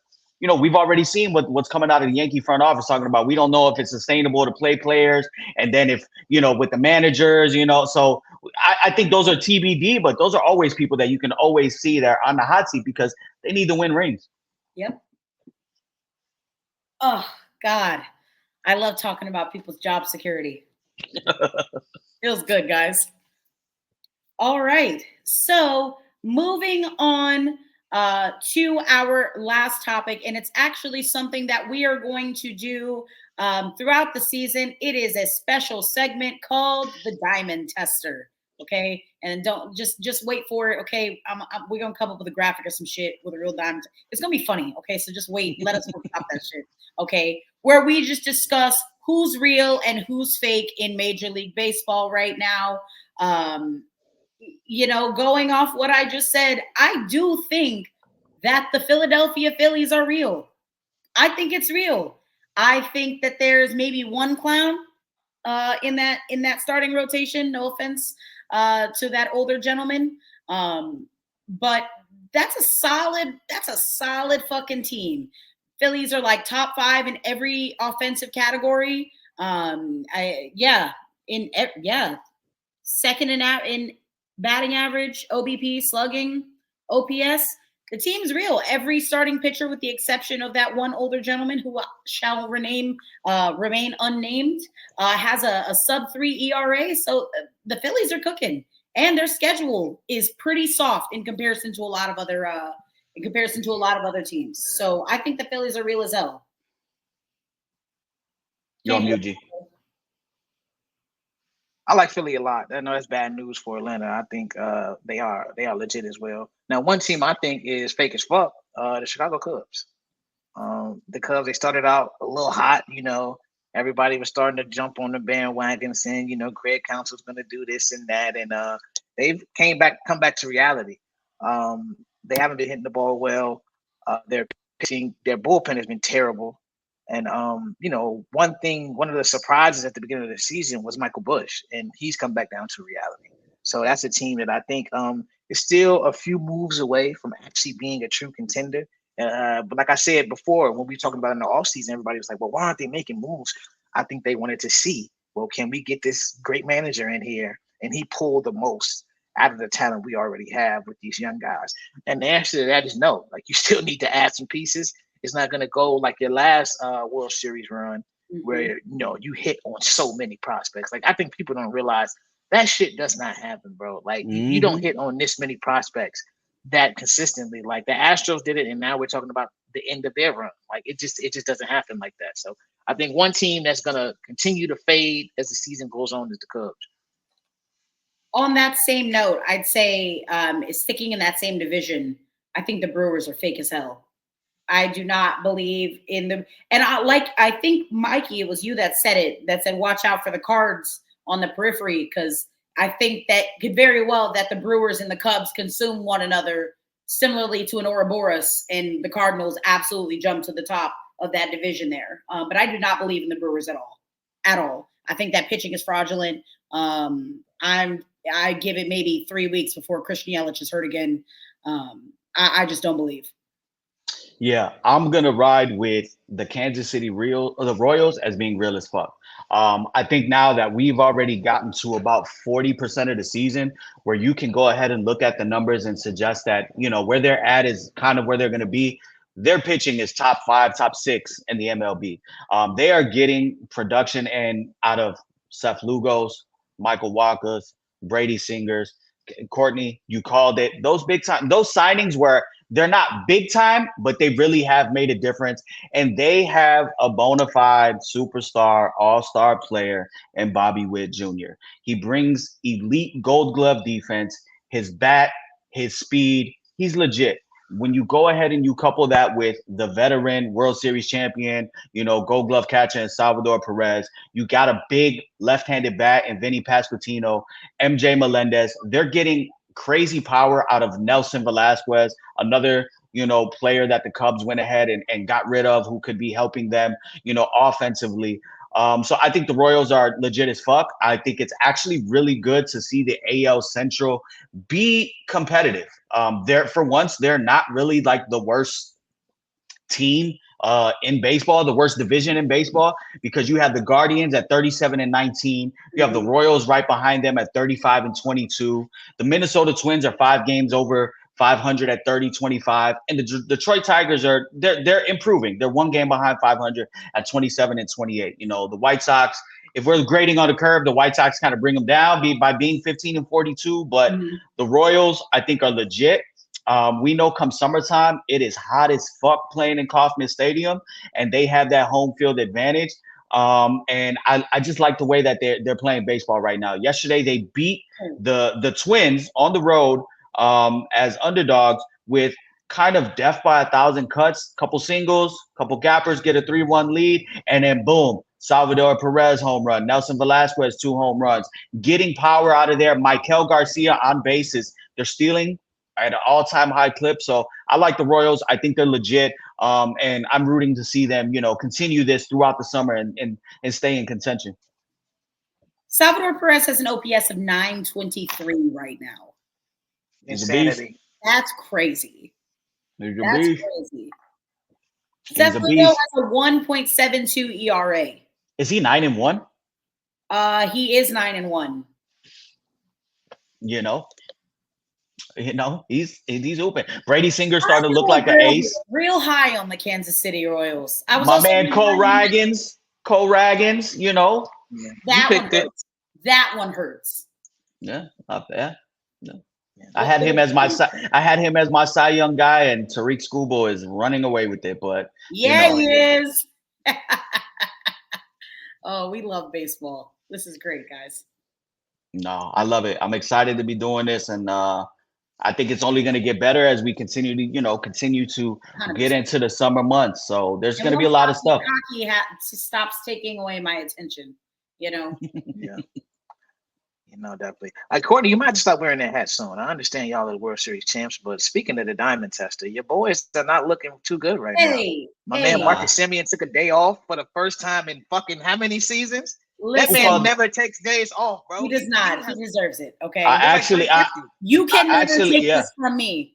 we've already seen what's coming out of the Yankee front office talking about we don't know if it's sustainable to play players. And then if, with the managers, so I think those are TBD, but those are always people that you can always see that are on the hot seat because they need to win rings. Yep. Oh, God. I love talking about people's job security. Feels good, guys. All right. So moving on to our last topic, and it's actually something that we are going to do throughout the season. It is a special segment called the Diamond Tester. Okay, and don't just wait for it. Okay, we're gonna come up with a graphic or some shit with a real diamond. It's gonna be funny. Okay, so just wait. Let us work out that shit. Okay, where we just discuss who's real and who's fake in Major League Baseball right now. going off what I just said, I do think that the Philadelphia Phillies are real. I think it's real. I think that there's maybe one clown in that starting rotation. No offense to that older gentleman, but that's a solid fucking team. Phillies are like top 5 in every offensive category. Second in batting average, OBP, slugging, OPS. The team's real. Every starting pitcher, with the exception of that one older gentleman who shall remain unnamed, has a sub-3 ERA. So the Phillies are cooking, and their schedule is pretty soft in comparison to a lot of other teams. So I think the Phillies are real as hell. Yo, Muji. I like Philly a lot. I know that's bad news for Atlanta. I think they are legit as well. Now, one team I think is fake as fuck, the Chicago Cubs. The Cubs, they started out a little hot, Everybody was starting to jump on the bandwagon saying, Greg Council's going to do this and that. And they've come back to reality. They haven't been hitting the ball well. Their pitching, their bullpen has been terrible. And one of the surprises at the beginning of the season was Michael Bush, and he's come back down to reality. So that's a team that I think is still a few moves away from actually being a true contender. But like I said before, when we were talking about in the offseason, everybody was like, well, why aren't they making moves? I think they wanted to see, well, can we get this great manager in here? And he pulled the most out of the talent we already have with these young guys. And the answer to that is no. Like, you still need to add some pieces. It's not going to go like your last World Series run where, you hit on so many prospects. Like, I think people don't realize that shit does not happen, bro. Like, you don't hit on this many prospects that consistently. Like, the Astros did it, and now we're talking about the end of their run. Like, it just doesn't happen like that. So I think one team that's going to continue to fade as the season goes on is the Cubs. On that same note, I'd say sticking in that same division, I think the Brewers are fake as hell. I do not believe in them. And I think, Mikey, it was you that said watch out for the Cards on the periphery, because I think that could very well that the Brewers and the Cubs consume one another similarly to an Ouroboros, and the Cardinals absolutely jump to the top of that division there. But I do not believe in the Brewers at all. I think that pitching is fraudulent. I give it maybe 3 weeks before Christian Yelich is hurt again. I just don't believe. Yeah, I'm gonna ride with the Kansas City the Royals as being real as fuck. I think now that we've already gotten to about 40% of the season where you can go ahead and look at the numbers and suggest that, where they're at is kind of where they're going to be. Their pitching is top 5, top 6 in the MLB. They are getting production and out of Seth Lugos, Michael Walkers, Brady Singers, Courtney, you called it. Those big time, those signings were, they're not big time, but they really have made a difference. And they have a bona fide superstar, all-star player in Bobby Witt Jr. He brings elite Gold Glove defense, his bat, his speed. He's legit. When you go ahead and you couple that with the veteran World Series champion, Gold Glove catcher in Salvador Perez, you got a big left-handed bat in Vinny Pasquantino, MJ Melendez. They're getting crazy power out of Nelson Velasquez, another, player that the Cubs went ahead and got rid of, who could be helping them, offensively. So I think the Royals are legit as fuck. I think it's actually really good to see the AL Central be competitive. For once, they're not really like the worst team in baseball, the worst division in baseball, because you have the Guardians at 37-19. You have the Royals right behind them at 35-22. The Minnesota Twins are 5 games over 500 at 30-25, and the Detroit Tigers they're improving. They're 1 game behind 500 at 27-28. The White Sox, if we're grading on the curve, the White Sox kind of bring them down by being 15-42, but the Royals, I think, are legit. We know come summertime, it is hot as fuck playing in Kauffman Stadium, and they have that home field advantage. And I just like the way that they're playing baseball right now. Yesterday, they beat the Twins on the road as underdogs with kind of death by 1,000 cuts, couple singles, couple gappers, get a 3-1 lead, and then boom, Salvador Perez home run. Nelson Velasquez 2 home runs. Getting power out of there. Michael Garcia on bases. They're stealing at an all-time high clip. So I like the Royals. I think they're legit. And I'm rooting to see them, continue this throughout the summer and stay in contention. Salvador Perez has an OPS of 923 right now. Insanity. That's crazy. That's crazy. Seth Lugo has a 1.72 ERA. Is he 9-1? He is 9-1. He's open. Brady Singer started to look like an ace. Real high on the Kansas City Royals. I was my man Cole Ragans. Yeah. That one hurts. Yeah, not bad. No. I had him as my Cy Young guy, and Tariq Schoolboy is running away with it. But he is. Oh, we love baseball. This is great, guys. No, I love it. I'm excited to be doing this, and I think it's only going to get better as we continue to, continue to 100%. Get into the summer months. So there's going to be a lot of stuff. Hockey stops taking away my attention. Yeah. Definitely. Courtney, you might just stop wearing that hat soon. I understand y'all are the World Series champs, but speaking of the diamond tester, your boys are not looking too good right now. My man Marcus Semien took a day off for the first time in fucking how many seasons? That man never takes days off, bro. He does not. He deserves it. Okay. You can never take this from me.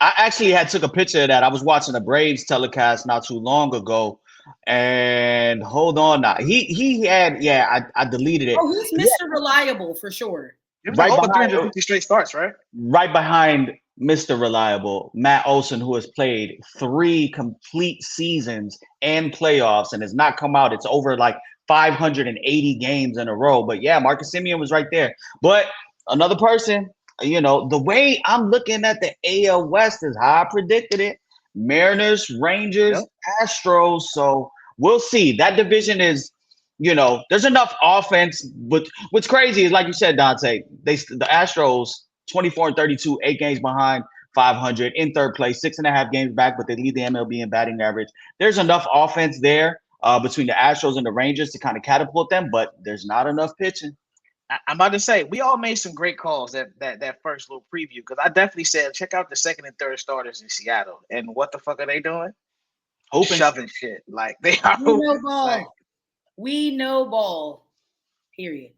I actually took a picture of that. I was watching the Braves telecast not too long ago. And hold on now. He had I deleted it. Oh, he's Mr. Reliable for sure. It was right over 350 straight starts, right? Right behind Mr. Reliable, Matt Olson, who has played 3 complete seasons and playoffs and has not come out. It's over like 580 games in a row. But yeah, Marcus Semien was right there. But another person, the way I'm looking at the AL West is how I predicted it. Mariners, Rangers, Astros. So we'll see. That division is, there's enough offense. But what's crazy is, like you said, Dante, the Astros 24-32, 8 games behind 500 in third place, 6.5 games back, but they lead the MLB in batting average. There's enough offense there between the Astros and the Rangers to kind of catapult them, but there's not enough pitching. I'm about to say, we all made some great calls that first little preview, because I definitely said, check out the second and third starters in Seattle. And what the fuck are they doing? Shoving shit. Like, they are. We know ball. We know ball. Period.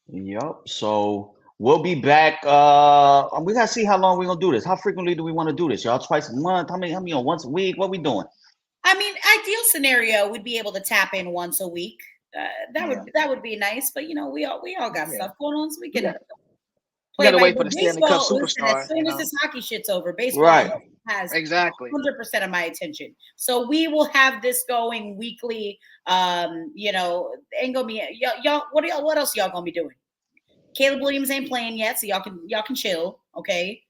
Yep. So we'll be back. We got to see how long we're going to do this. How frequently do we want to do this, y'all? Twice a month? How many once a week? What we doing? I mean, ideal scenario would be able to tap in once a week. That would be nice, but we all got stuff going on, so we can. We gotta wait for the Stanley Cup superstar. As soon as this hockey shit's over, baseball has exactly 100% of my attention. So we will have this going weekly. Ain't gonna be y'all. What else y'all gonna be doing? Caleb Williams ain't playing yet, so y'all can chill. Okay.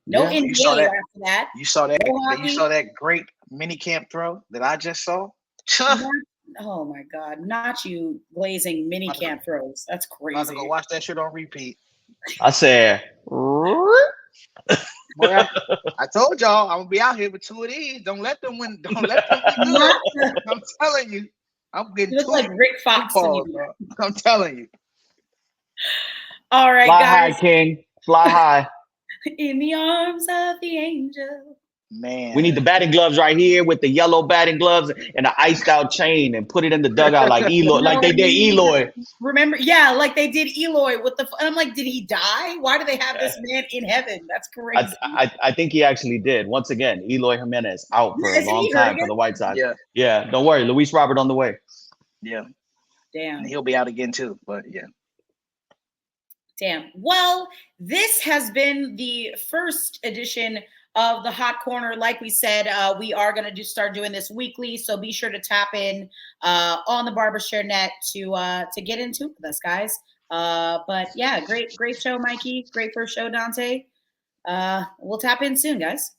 No NBA after that. You saw that. You saw that great mini camp throw that I just saw. Oh my God! Not you glazing mini camp throws. That's crazy. I'm about to go watch that shit on repeat. I said, Boy, I told y'all I'm gonna be out here with 2 of these. Don't let them win. Don't let them be good. I'm telling you. I'm getting. You look like Rick Fox. I'm telling you. All right, fly guys. High, King. Fly high. In the arms of the angel. Man, we need the batting gloves right here with the yellow batting gloves and the iced out chain, and put it in the dugout like Eloy, like they did Eloy. Remember, like they did Eloy with the. And I'm like, did he die? Why do they have this man in heaven? That's crazy. I think he actually did. Once again, Eloy Jimenez out for a long time for the White Sox. Yeah. Don't worry, Luis Robert on the way. Yeah. Damn. And he'll be out again too. But yeah. Damn. Well, this has been the first edition of the Hot Corner. Like we said, we are going to start doing this weekly, so be sure to tap in on the Barbershare Net to get into it with us, guys. But yeah, great show, Mikey. Great first show, Dante. We'll tap in soon, guys.